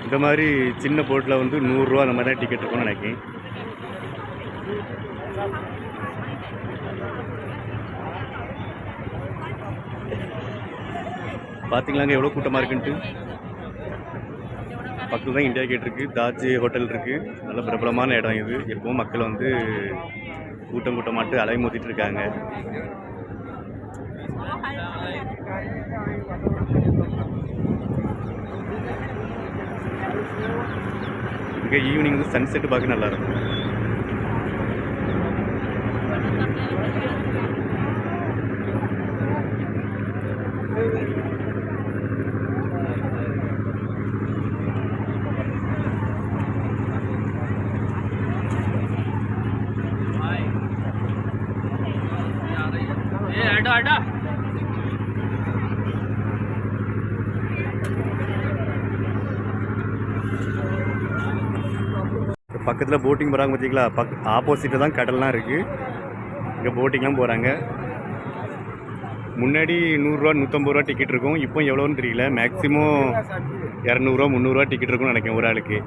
இந்த மாதிரி சின்ன போட்டில் வந்து 100 ரூபா அந்த மாதிரி தான் டிக்கெட் இருக்கும்னு நினைக்கிறேன். பார்த்தீங்களாங்க எவ்வளோ கூட்டமாக இருக்குன்ட்டு. பக்கத்தில் தான் இந்தியா கேட் இருக்குது, தாஜ் ஹோட்டல் இருக்குது. நல்ல பிரபலமான இடம் இது. எப்பவும் மக்கள் வந்து கூட்டம் கூட்டமாட்டு அலைமோதிட்டு இருக்காங்க. இங்கே ஈவினிங் வந்து சன்செட் பார்க்க நல்லாயிருக்கும். பக்கத்தில் போட்டிங் போகிறாங்க பார்த்தீங்களா? ஆப்போசிட்டில் தான் கடல்லாம் இருக்குது. இங்கே போட்டிங்லாம் போகிறாங்க. முன்னாடி 100 ரூபா 150 ரூபா டிக்கெட் இருக்கும். இப்போ எவ்வளோன்னு தெரியல. மேக்ஸிமம் 200 ரூபா 300 ரூபா டிக்கெட் இருக்கும்னு நினைக்கிறேன் ஒரு ஆளுக்கு.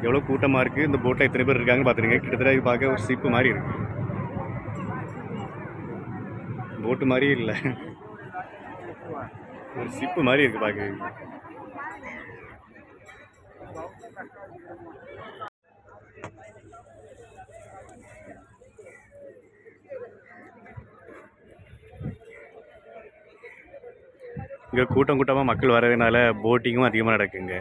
எவ்வளோ கூட்டமாக இருக்குது. இந்த போட்டில் எத்தனை பேர் இருக்காங்கன்னு பார்த்துருங்க. கிட்டத்தட்ட இது பார்க்க ஒரு ஷிப்பு மாதிரி இருக்குது. போட்டு மாதிரி இல்லை, ஒரு ஷிப்பு மாதிரி இருக்குது பார்க்க. இங்கே கூட்டம் கூட்டமாக மக்கள் வரதுனால போட்டிங்கும் அதிகமாக நடக்குங்க.